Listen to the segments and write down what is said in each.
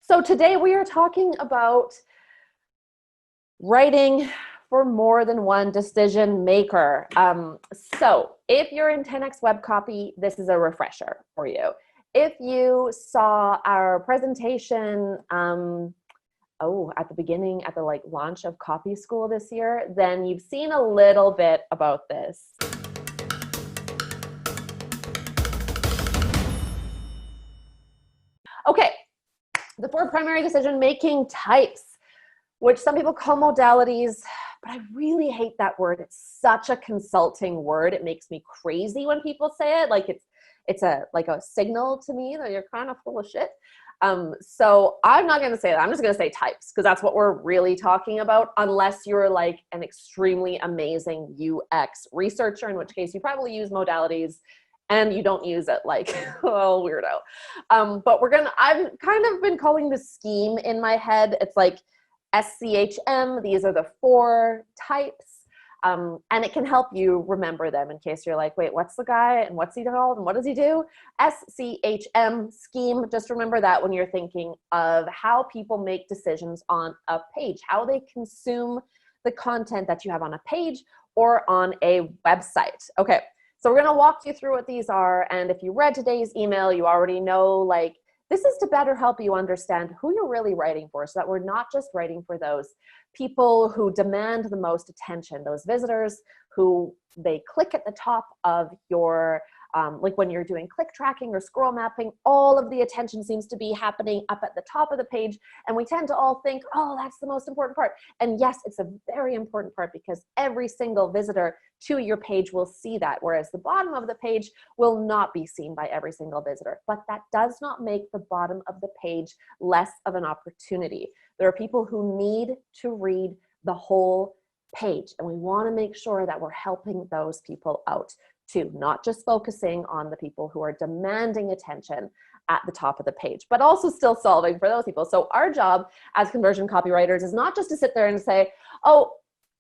So today we are talking about writing for more than one decision maker. So if you're in 10x web copy, this is a refresher for you. If you saw our presentation, at the beginning, at the launch of Copy School this year, then you've seen a little bit about this. Okay, the 4 primary decision-making types, which some people call modalities, but I really hate that word. It's such a consulting word. It makes me crazy when people say it. Like it's a signal to me that you're kind of full of shit. So I'm not going to say that. I'm just going to say types, because that's what we're really talking about, unless you're like an extremely amazing UX researcher, in which case you probably use modalities and you don't use it like, oh, weirdo. But I've kind of been calling this scheme in my head. It's like SCHM. These are the 4 types. And it can help you remember them in case you're like, wait, what's the guy and what's he called and what does he do? SCHM, scheme. Just remember that when you're thinking of how people make decisions on a page, how they consume the content that you have on a page or on a website. Okay, so we're going to walk you through what these are. And if you read today's email, you already know, this is to better help you understand who you're really writing for, so that we're not just writing for those people who demand the most attention, those visitors who they click at the top of your, like when you're doing click tracking or scroll mapping, all of the attention seems to be happening up at the top of the page. And we tend to all think, oh, that's the most important part. And yes, it's a very important part, because every single visitor to your page will see that, whereas the bottom of the page will not be seen by every single visitor. But that does not make the bottom of the page less of an opportunity. There are people who need to read the whole page, and we want to make sure that we're helping those people out too, not just focusing on the people who are demanding attention at the top of the page, but also still solving for those people. So our job as conversion copywriters is not just to sit there and say, oh,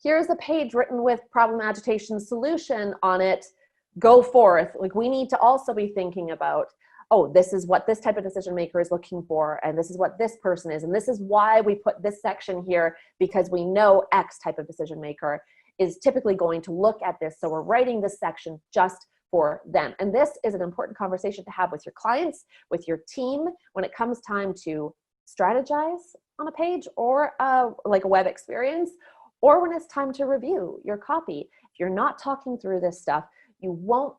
here's a page written with problem agitation solution on it, go forth. Like, we need to also be thinking about, oh, this is what this type of decision maker is looking for, and this is what this person is, and this is why we put this section here, because we know X type of decision maker is typically going to look at this, so we're writing this section just for them. And this is an important conversation to have with your clients, with your team, when it comes time to strategize on a page or like a web experience, or when it's time to review your copy. If you're not talking through this stuff, you won't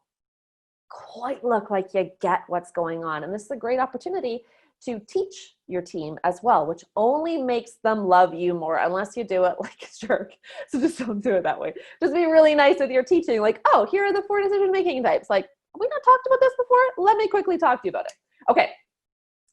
quite look like you get what's going on. And this is a great opportunity to teach your team as well, which only makes them love you more, unless you do it like a jerk. So just don't do it that way. Just be really nice with your teaching. Like, oh, here are the 4 decision-making types. Like, have we not talked about this before? Let me quickly talk to you about it. Okay,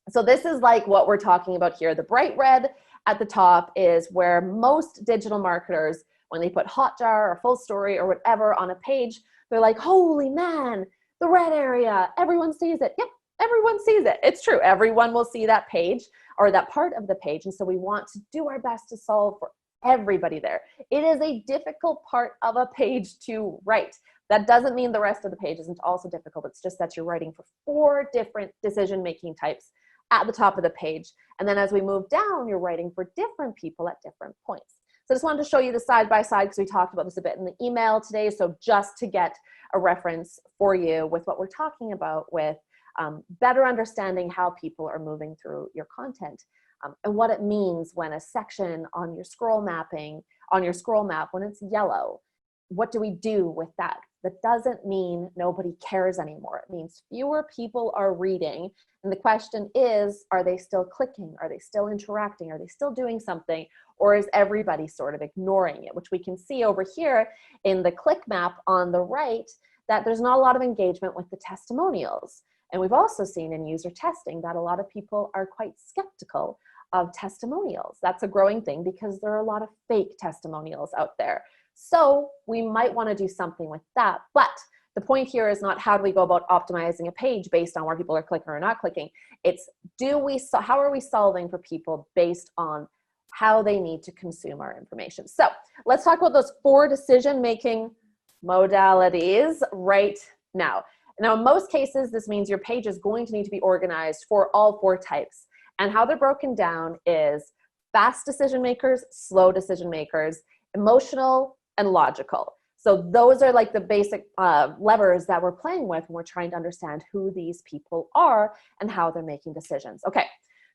so this is like what we're talking about here. The bright red at the top is where most digital marketers, when they put Hotjar or Full Story or whatever on a page, they're like, holy man, the red area, everyone sees it. Yep, everyone sees it. It's true. Everyone will see that page or that part of the page. And so we want to do our best to solve for everybody there. It is a difficult part of a page to write. That doesn't mean the rest of the page isn't also difficult. It's just that you're writing for 4 different decision-making types at the top of the page. And then as we move down, you're writing for different people at different points. So I just wanted to show you the side by side, because we talked about this a bit in the email today. So just to get a reference for you with what we're talking about with better understanding how people are moving through your content, and what it means when a section on your scroll map, when it's yellow, what do we do with that? That doesn't mean nobody cares anymore. It means fewer people are reading. And the question is, are they still clicking? Are they still interacting? Are they still doing something? Or is everybody sort of ignoring it? Which we can see over here in the click map on the right, that there's not a lot of engagement with the testimonials. And we've also seen in user testing that a lot of people are quite skeptical of testimonials. That's a growing thing, because there are a lot of fake testimonials out there. So we might want to do something with that. But the point here is not how do we go about optimizing a page based on where people are clicking or not clicking. It's how are we solving for people based on how they need to consume our information. So let's talk about those 4 decision-making modalities right now. Now, in most cases, this means your page is going to need to be organized for all 4 types. And how they're broken down is fast decision makers, slow decision makers, emotional, and logical. So those are like the basic levers that we're playing with when we're trying to understand who these people are and how they're making decisions. Okay,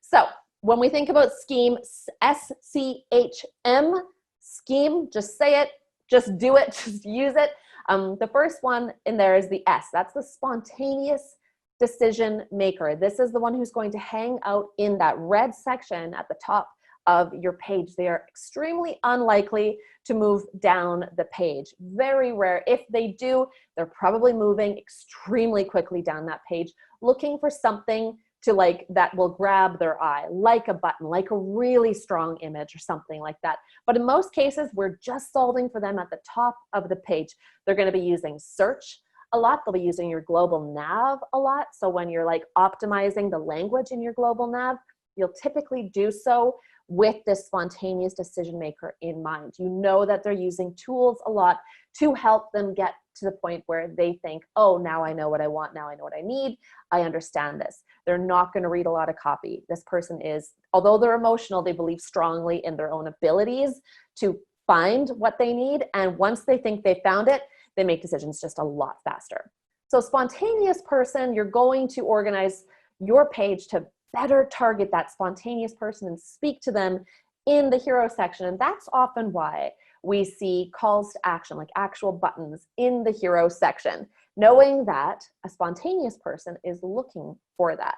so when we think about scheme, SCHM, scheme, just say it, just do it, just use it. The first one in there is the S. That's the spontaneous decision maker. This is the one who's going to hang out in that red section at the top of your page. They are extremely unlikely to move down the page. Very rare. If they do, they're probably moving extremely quickly down that page, looking for something to like that will grab their eye, like a button, like a really strong image or something like that. But in most cases, we're just solving for them at the top of the page. They're going to be using search a lot. They'll be using your global nav a lot. So when you're like optimizing the language in your global nav, you'll typically do so with this spontaneous decision maker in mind. You know that they're using tools a lot to help them get to the point where they think, oh, now I know what I want, now I know what I need, I understand this. They're not going to read a lot of copy. This person is, although they're emotional, they believe strongly in their own abilities to find what they need, and once they think they found it, they make decisions just a lot faster. So spontaneous person, you're going to organize your page to better target that spontaneous person and speak to them in the hero section. And that's often why we see calls to action, like actual buttons in the hero section, knowing that a spontaneous person is looking for that.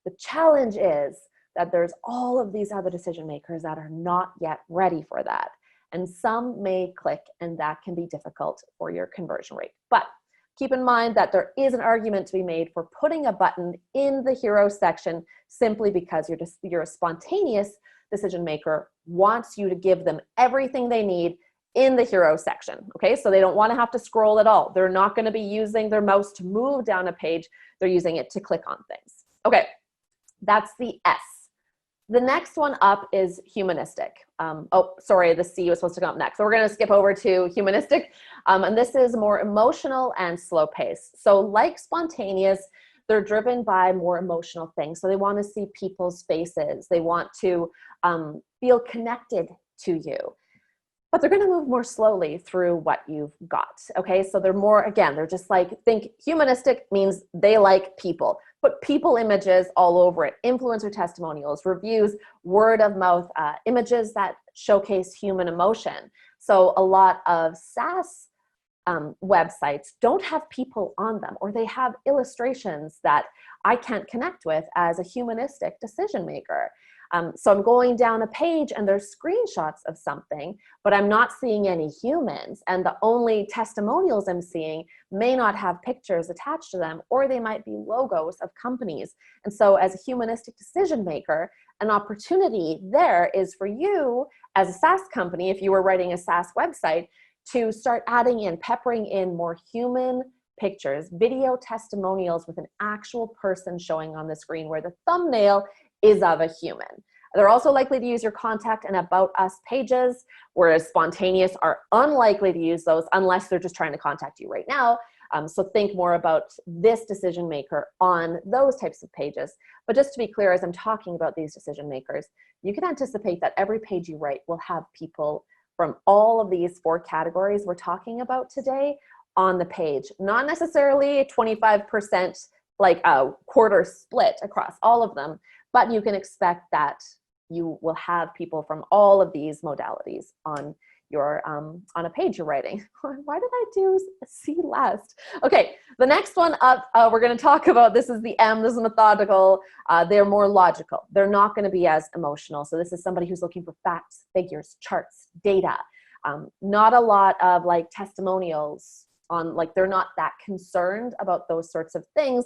The challenge is that there's all of these other decision makers that are not yet ready for that. And some may click, and that can be difficult for your conversion rate. But keep in mind that there is an argument to be made for putting a button in the hero section simply because you're a spontaneous decision maker wants you to give them everything they need in the hero section, okay? So they don't want to have to scroll at all. They're not going to be using their mouse to move down a page. They're using it to click on things. Okay, that's the S. The next one up is Humanistic. Oh, sorry, the C was supposed to come up next. So we're going to skip over to Humanistic. And this is more emotional and slow paced. So like spontaneous, they're driven by more emotional things. So they want to see people's faces. They want to feel connected to you. But they're going to move more slowly through what you've got, okay? So they're more, again, they're just like, think humanistic means they like people. Put people images all over it, influencer testimonials, reviews, word of mouth, images that showcase human emotion. So a lot of SaaS websites don't have people on them, or they have illustrations that I can't connect with as a humanistic decision maker. So I'm going down a page and there's screenshots of something, but I'm not seeing any humans. And the only testimonials I'm seeing may not have pictures attached to them, or they might be logos of companies. And so as a humanistic decision maker, an opportunity there is for you as a SaaS company, if you were writing a SaaS website, to start adding in, peppering in more human pictures, video testimonials with an actual person showing on the screen where the thumbnail is of a human. They're also likely to use your contact and about us pages, whereas spontaneous are unlikely to use those unless they're just trying to contact you right now. So think more about this decision maker on those types of pages. But just to be clear, as I'm talking about these decision makers, you can anticipate that every page you write will have people from all of these 4 categories we're talking about today on the page. Not necessarily 25% like a quarter split across all of them, but you can expect that you will have people from all of these modalities on your on a page you're writing. Why did I do C last? Okay, the next one up we're going to talk about, this is the M, this is methodical. They're more logical. They're not going to be as emotional. So this is somebody who's looking for facts, figures, charts, data. Not a lot of like testimonials on, like they're not that concerned about those sorts of things.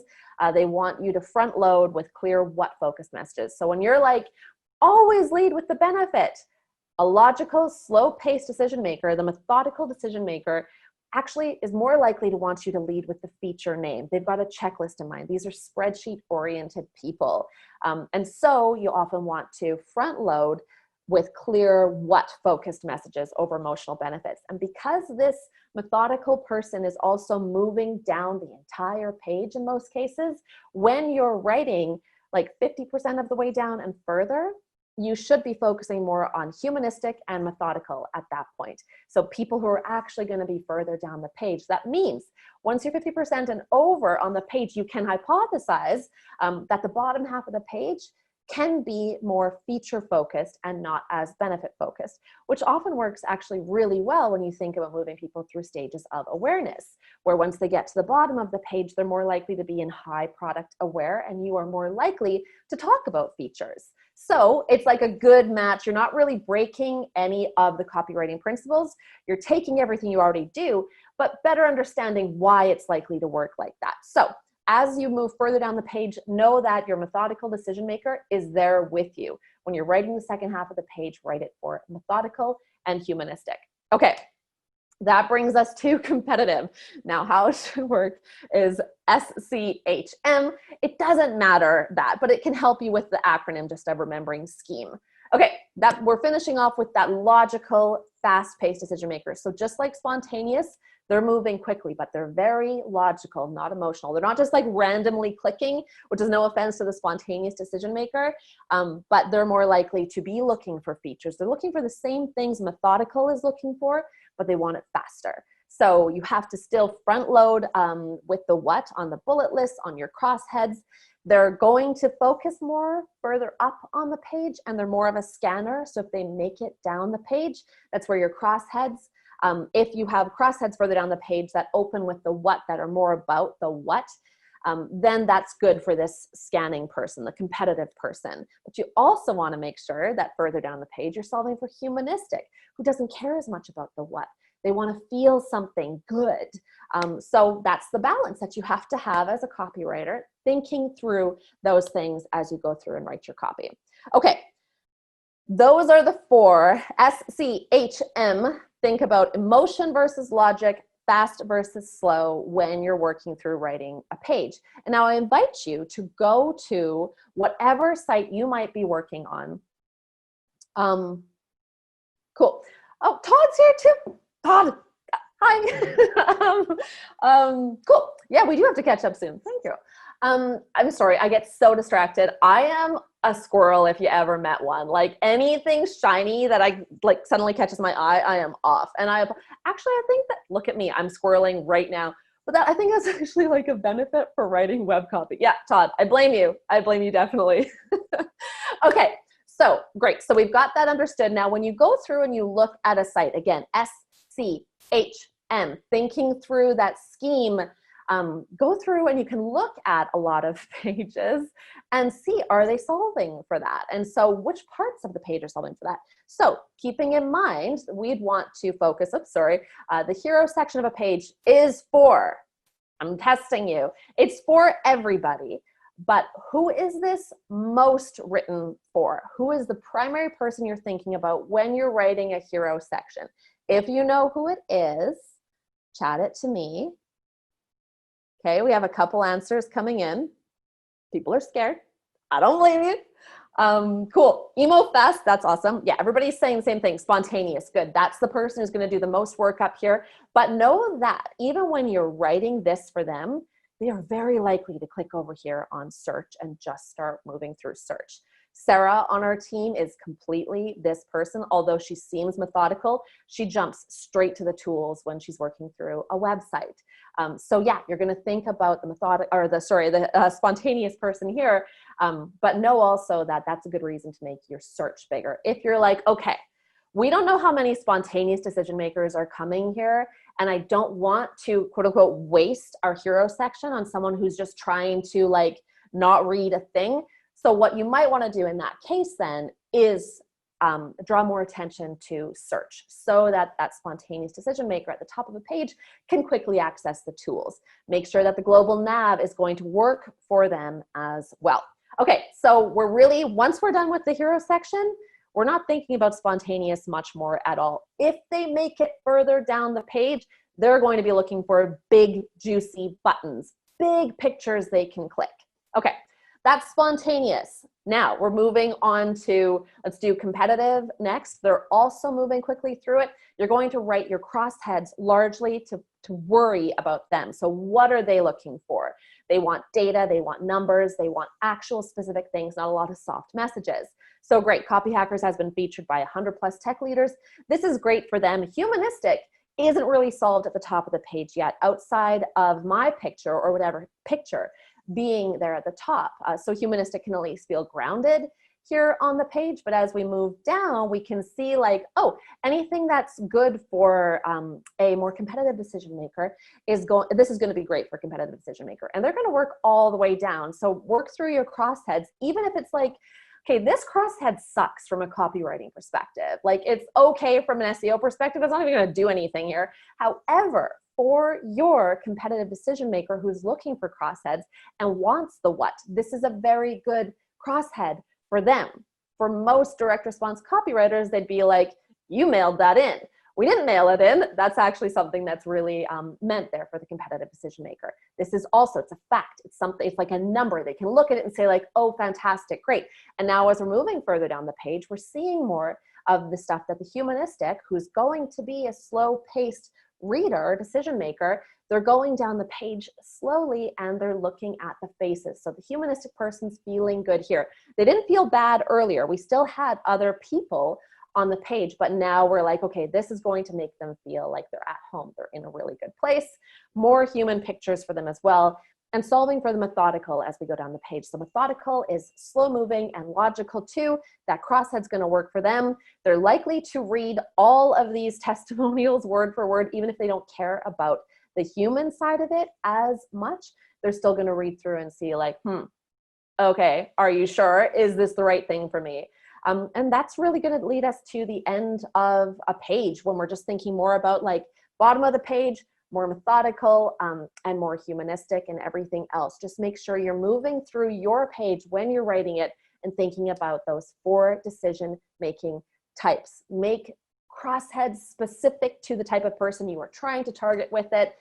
They want you to front load with clear what focused messages. So when you're like, always lead with the benefit, a logical, slow-paced decision maker, the methodical decision maker, actually is more likely to want you to lead with the feature name. They've got a checklist in mind. These are spreadsheet-oriented people. And so you often want to front load with clear what focused messages over emotional benefits. And because this methodical person is also moving down the entire page in most cases, when you're writing like 50% of the way down and further, you should be focusing more on humanistic and methodical at that point. So people who are actually going to be further down the page. That means once you're 50% and over on the page, you can hypothesize that the bottom half of the page can be more feature focused and not as benefit focused, which often works actually really well when you think about moving people through stages of awareness, where once they get to the bottom of the page, they're more likely to be in high product aware, and you are more likely to talk about features. So it's like a good match. You're not really breaking any of the copywriting principles. You're taking everything you already do, but better understanding why it's likely to work like that. So as you move further down the page, know that your methodical decision maker is there with you. When you're writing the second half of the page, write it for methodical and humanistic. Okay, that brings us to competitive. Now, how it should work is SCHM. It doesn't matter that, but it can help you with the acronym just of remembering scheme. Okay, that we're finishing off with that logical, fast-paced decision maker. So just like spontaneous, they're moving quickly, but they're very logical, not emotional. They're not just like randomly clicking, which is no offense to the spontaneous decision maker, but they're more likely to be looking for features. They're looking for the same things methodical is looking for, but they want it faster. So you have to still front load with the what on the bullet list, on your crossheads. They're going to focus more further up on the page, and they're more of a scanner. So if they make it down the page, that's where your crossheads. If you have crossheads further down the page that open with the what, that are more about the what, then that's good for this scanning person, the competitive person. But you also want to make sure that further down the page, you're solving for humanistic, who doesn't care as much about the what. They want to feel something good. So that's the balance that you have to have as a copywriter, thinking through those things as you go through and write your copy. Okay, those are the four. SCHM, think about emotion versus logic, fast versus slow when you're working through writing a page. And now I invite you to go to whatever site you might be working on. Cool. Oh, Todd's here too. Todd, hi. Cool. Yeah, we do have to catch up soon. Thank you. I'm sorry, I get so distracted. I am a squirrel if you ever met one. Like anything shiny that I like suddenly catches my eye, I am off. And I think that, look at me, I'm squirreling right now. But that, I think that's actually like a benefit for writing web copy. Yeah, Todd, I blame you. I blame you definitely. Okay, so great. So we've got that understood. Now, when you go through and you look at a site, again, SCHM, thinking through that scheme, go through and you can look at a lot of pages and see, are they solving for that? And so which parts of the page are solving for that? So keeping in mind, we'd want to focus, the hero section of a page is for, I'm testing you, it's for everybody. But who is this most written for? Who is the primary person you're thinking about when you're writing a hero section? If you know who it is, chat it to me. Okay, we have a couple answers coming in. People are scared. I don't blame you. Cool. Emo fast, that's awesome. Yeah, everybody's saying the same thing. Spontaneous, good. That's the person who's going to do the most work up here. But know that even when you're writing this for them, they are very likely to click over here on search and just start moving through search. Sarah on our team is completely this person. Although she seems methodical, she jumps straight to the tools when she's working through a website. So yeah, you're going to think about the spontaneous person here, but know also that that's a good reason to make your search bigger. If you're like, okay, we don't know how many spontaneous decision makers are coming here, and I don't want to, quote unquote, waste our hero section on someone who's just trying to like not read a thing. So what you might want to do in that case then is draw more attention to search so that that spontaneous decision maker at the top of the page can quickly access the tools. Make sure that the global nav is going to work for them as well. Okay, so we're really, once we're done with the hero section, we're not thinking about spontaneous much more at all. If they make it further down the page, they're going to be looking for big, juicy buttons, big pictures they can click. Okay. That's spontaneous. Now we're moving on to, let's do competitive next. They're also moving quickly through it. You're going to write your crossheads largely to worry about them. So what are they looking for? They want data, they want numbers, they want actual specific things, not a lot of soft messages. So great, Copyhackers has been featured by 100+ tech leaders. This is great for them. Humanistic isn't really solved at the top of the page yet, outside of my picture or whatever picture being there at the top. So Humanistic can at least feel grounded here on the page, but as we move down, we can see like, oh, anything that's good for a more competitive decision maker this is going to be great for competitive decision maker, and they're going to work all the way down. So work through your crossheads, even if it's like, okay, this crosshead sucks from a copywriting perspective. Like, it's okay from an SEO perspective. It's not even going to do anything here. However, for your competitive decision maker who's looking for crossheads and wants the what, this is a very good crosshead for them. For most direct response copywriters, they'd be like, you mailed that in. We didn't mail it in. That's actually something that's really meant there for the competitive decision maker. This is also, it's a fact. It's something, it's like a number. They can look at it and say like, oh, fantastic, great. And now as we're moving further down the page, we're seeing more of the stuff that the humanistic, who's going to be a slow-paced reader, decision maker, they're going down the page slowly and they're looking at the faces. So the humanistic person's feeling good here. They didn't feel bad earlier. We still had other people on the page, but now we're like, okay, this is going to make them feel like they're at home. They're in a really good place. More human pictures for them as well. And solving for the methodical as we go down the page. So methodical is slow moving and logical too. That crosshead's going to work for them. They're likely to read all of these testimonials word for word, even if they don't care about the human side of it as much. They're still going to read through and see like, okay, are you sure? Is this the right thing for me? And that's really going to lead us to the end of a page when we're just thinking more about like bottom of the page, more methodical, and more humanistic and everything else. Just make sure you're moving through your page when you're writing it and thinking about those 4 decision-making types. Make crossheads specific to the type of person you are trying to target with it.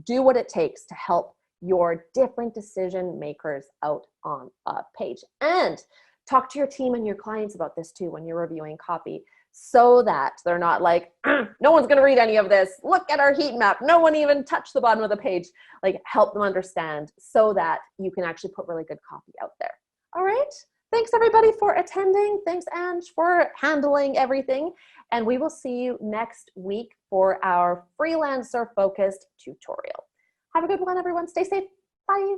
Do what it takes to help your different decision makers out on a page. And talk to your team and your clients about this too when you're reviewing copy, so that they're not like, no one's going to read any of this. Look at our heat map. No one even touched the bottom of the page. Like, help them understand so that you can actually put really good copy out there. All right. Thanks everybody for attending. Thanks, Ange, for handling everything. And we will see you next week for our freelancer focused tutorial. Have a good one, everyone. Stay safe. Bye.